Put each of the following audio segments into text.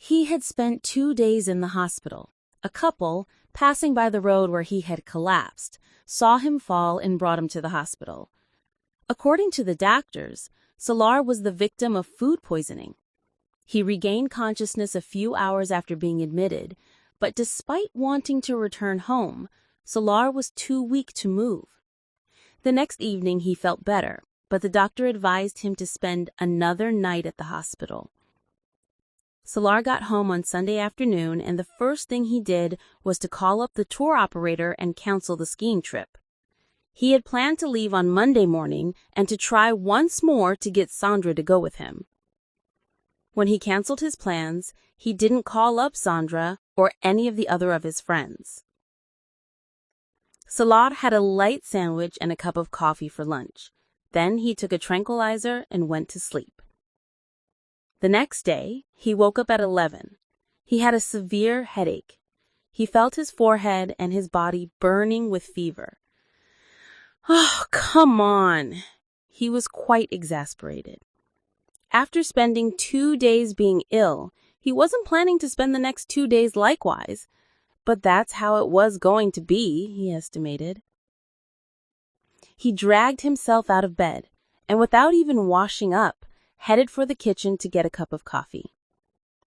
He had spent 2 days in the hospital. A couple, passing by the road where he had collapsed, saw him fall and brought him to the hospital. According to the doctors, Salar was the victim of food poisoning. He regained consciousness a few hours after being admitted, but despite wanting to return home, Salar was too weak to move. The next evening he felt better, but the doctor advised him to spend another night at the hospital. Salar got home on Sunday afternoon, and the first thing he did was to call up the tour operator and cancel the skiing trip. He had planned to leave on Monday morning and to try once more to get Sandra to go with him. When he canceled his plans, he didn't call up Sandra or any of the other of his friends. Salar had a light sandwich and a cup of coffee for lunch. Then he took a tranquilizer and went to sleep. The next day, he woke up at 11. He had a severe headache. He felt his forehead and his body burning with fever. Oh, come on! He was quite exasperated. After spending 2 days being ill, he wasn't planning to spend the next 2 days likewise. But that's how it was going to be, he estimated. He dragged himself out of bed, and without even washing up, headed for the kitchen to get a cup of coffee.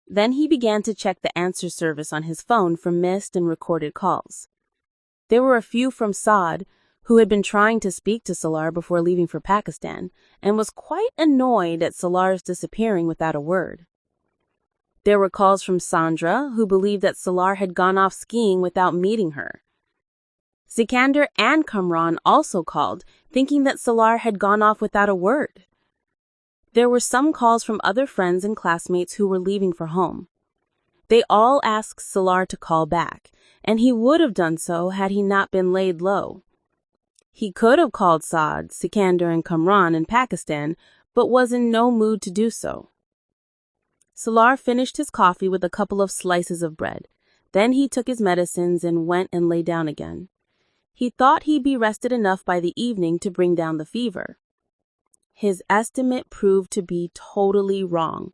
Then he began to check the answer service on his phone for missed and recorded calls. There were a few from Saad, who had been trying to speak to Salar before leaving for Pakistan, and was quite annoyed at Salar's disappearing without a word. There were calls from Sandra, who believed that Salar had gone off skiing without meeting her. Sikander and Kamran also called, thinking that Salar had gone off without a word. There were some calls from other friends and classmates who were leaving for home. They all asked Salar to call back, and he would have done so had he not been laid low. He could have called Saad, Sikander, and Kamran in Pakistan, but was in no mood to do so. Salar finished his coffee with a couple of slices of bread. Then he took his medicines and went and lay down again. He thought he'd be rested enough by the evening to bring down the fever. His estimate proved to be totally wrong.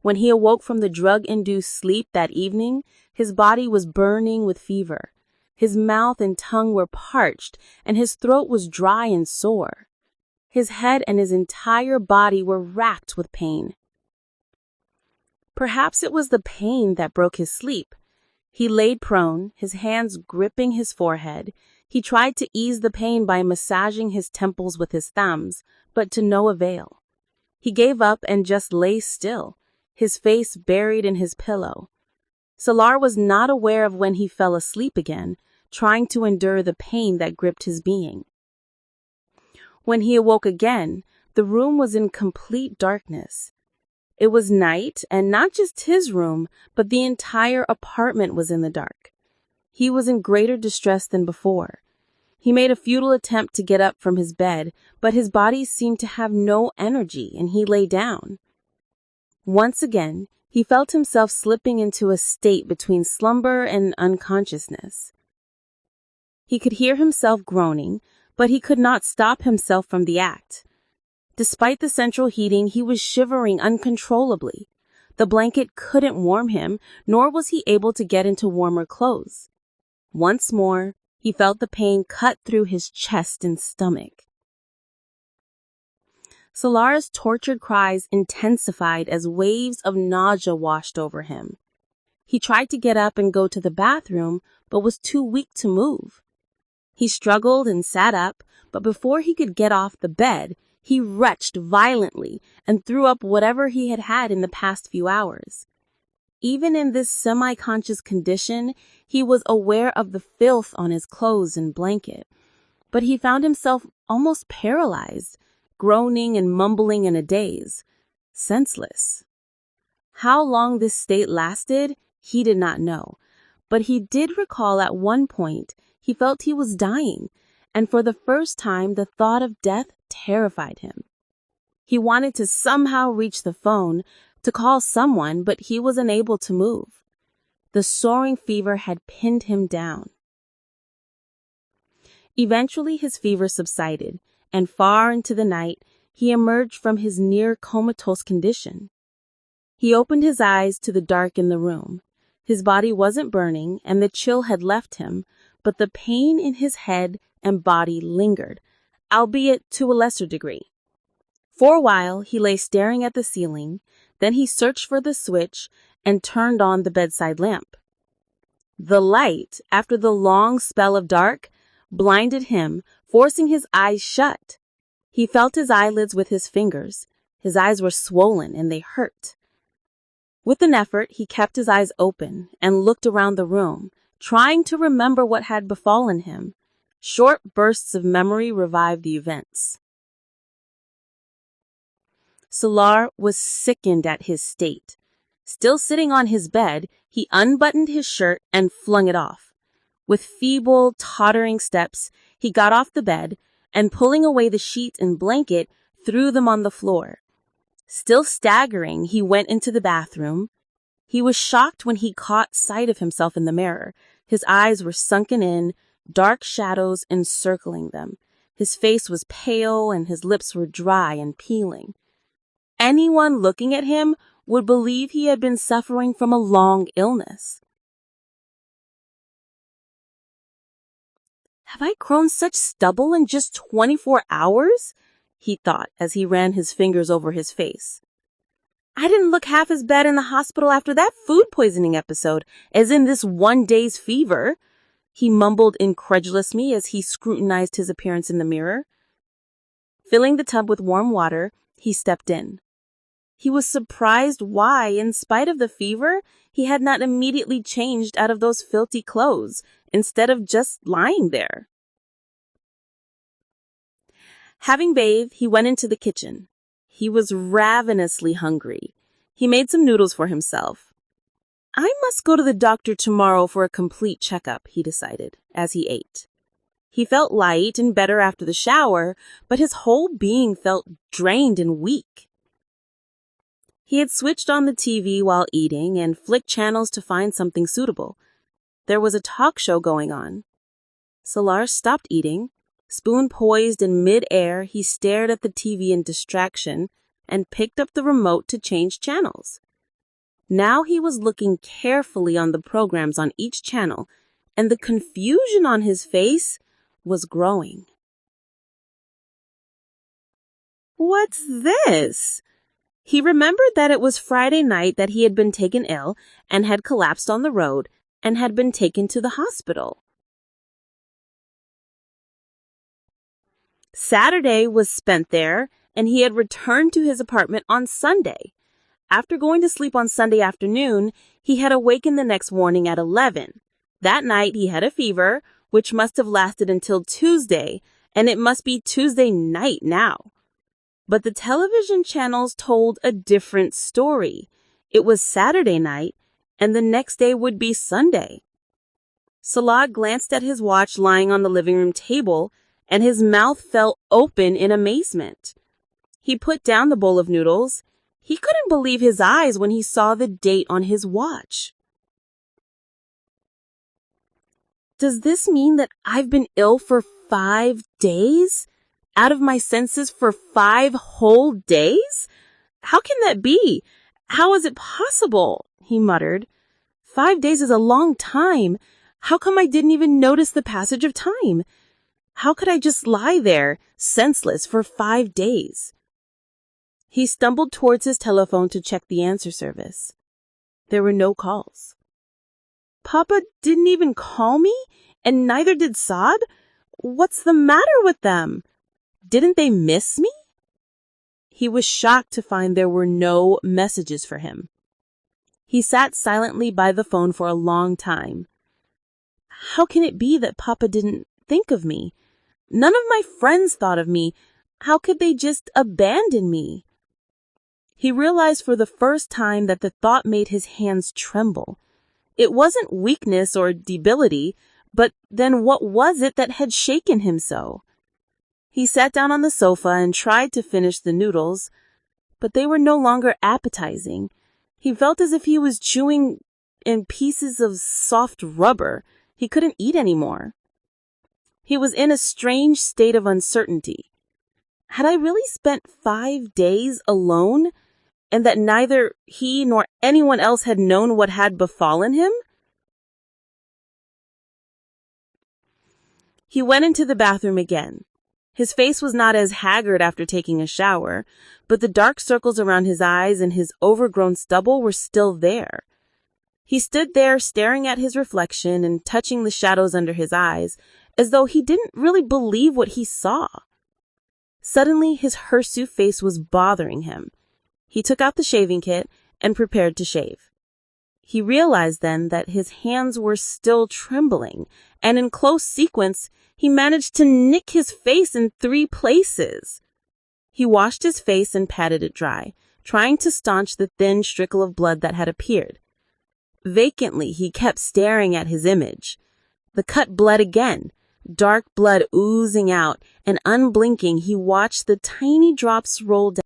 When he awoke from the drug-induced sleep that evening, his body was burning with fever. His mouth and tongue were parched, and his throat was dry and sore. His head and his entire body were racked with pain. Perhaps it was the pain that broke his sleep. He laid prone, his hands gripping his forehead. He tried to ease the pain by massaging his temples with his thumbs, but to no avail. He gave up and just lay still, his face buried in his pillow. Salar was not aware of when he fell asleep again, trying to endure the pain that gripped his being. When he awoke again, the room was in complete darkness. It was night, and not just his room, but the entire apartment was in the dark. He was in greater distress than before. He made a futile attempt to get up from his bed, but his body seemed to have no energy, and he lay down. Once again, he felt himself slipping into a state between slumber and unconsciousness. He could hear himself groaning, but he could not stop himself from the act. Despite the central heating, he was shivering uncontrollably. The blanket couldn't warm him, nor was he able to get into warmer clothes. Once more, he felt the pain cut through his chest and stomach. Salar's tortured cries intensified as waves of nausea washed over him. He tried to get up and go to the bathroom, but was too weak to move. He struggled and sat up, but before he could get off the bed, he retched violently and threw up whatever he had had in the past few hours. Even in this semi-conscious condition, he was aware of the filth on his clothes and blanket, but he found himself almost paralyzed, groaning and mumbling in a daze, senseless. How long this state lasted, he did not know, but he did recall at one point he felt he was dying, and for the first time the thought of death terrified him. He wanted to somehow reach the phone, to call someone, but he was unable to move. The soaring fever had pinned him down. Eventually his fever subsided, and far into the night he emerged from his near comatose condition. He opened his eyes to the dark in the room. His body wasn't burning and the chill had left him, but the pain in his head and body lingered, albeit to a lesser degree. For a while, he lay staring at the ceiling, then he searched for the switch and turned on the bedside lamp. The light, after the long spell of dark, blinded him, forcing his eyes shut. He felt his eyelids with his fingers. His eyes were swollen and they hurt. With an effort, he kept his eyes open and looked around the room, trying to remember what had befallen him. Short bursts of memory revived the events. Salar was sickened at his state. Still sitting on his bed, he unbuttoned his shirt and flung it off. With feeble, tottering steps, he got off the bed and, pulling away the sheet and blanket, threw them on the floor. Still staggering, he went into the bathroom. He was shocked when he caught sight of himself in the mirror. His eyes were sunken in, dark shadows encircling them. His face was pale and his lips were dry and peeling. Anyone looking at him would believe he had been suffering from a long illness. Have I grown such stubble in just 24 hours? He thought as he ran his fingers over his face. I didn't look half as bad in the hospital after that food poisoning episode as in this 1 day's fever, he mumbled incredulously as he scrutinized his appearance in the mirror. Filling the tub with warm water, he stepped in. He was surprised why, in spite of the fever, he had not immediately changed out of those filthy clothes instead of just lying there. Having bathed, he went into the kitchen. He was ravenously hungry. He made some noodles for himself. I must go to the doctor tomorrow for a complete checkup, he decided, as he ate. He felt light and better after the shower, but his whole being felt drained and weak. He had switched on the TV while eating and flicked channels to find something suitable. There was a talk show going on. Salar stopped eating. Spoon poised in mid-air, he stared at the TV in distraction and picked up the remote to change channels. Now he was looking carefully on the programs on each channel, and the confusion on his face was growing. What's this? He remembered that it was Friday night that he had been taken ill and had collapsed on the road and had been taken to the hospital. Saturday was spent there, and he had returned to his apartment on Sunday. After going to sleep on Sunday afternoon, he had awakened the next morning at 11. That night he had a fever, which must have lasted until Tuesday, and it must be Tuesday night now. But the television channels told a different story. It was Saturday night, and the next day would be Sunday. Salah glanced at his watch lying on the living room table, and his mouth fell open in amazement. He put down the bowl of noodles. He couldn't believe his eyes when he saw the date on his watch. Does this mean that I've been ill for 5 days? Out of my senses for 5 whole days? How can that be? How is it possible? He muttered. 5 days is a long time. How come I didn't even notice the passage of time? How could I just lie there, senseless, for 5 days? He stumbled towards his telephone to check the answer service. There were no calls. Papa didn't even call me, and neither did Saab? What's the matter with them? Didn't they miss me? He was shocked to find there were no messages for him. He sat silently by the phone for a long time. How can it be that Papa didn't think of me? None of my friends thought of me. How could they just abandon me? He realized for the first time that the thought made his hands tremble. It wasn't weakness or debility, but then what was it that had shaken him so? He sat down on the sofa and tried to finish the noodles, but they were no longer appetizing. He felt as if he was chewing in pieces of soft rubber. He couldn't eat anymore. He was in a strange state of uncertainty. Had I really spent 5 days alone? and that neither he nor anyone else had known what had befallen him? He went into the bathroom again. His face was not as haggard after taking a shower, but the dark circles around his eyes and his overgrown stubble were still there. He stood there staring at his reflection and touching the shadows under his eyes, as though he didn't really believe what he saw. Suddenly, his hirsute face was bothering him. He took out the shaving kit and prepared to shave. He realized then that his hands were still trembling, and in close sequence, he managed to nick his face in 3 places. He washed his face and patted it dry, trying to staunch the thin trickle of blood that had appeared. Vacantly, he kept staring at his image. The cut bled again, dark blood oozing out, and unblinking, he watched the tiny drops roll down.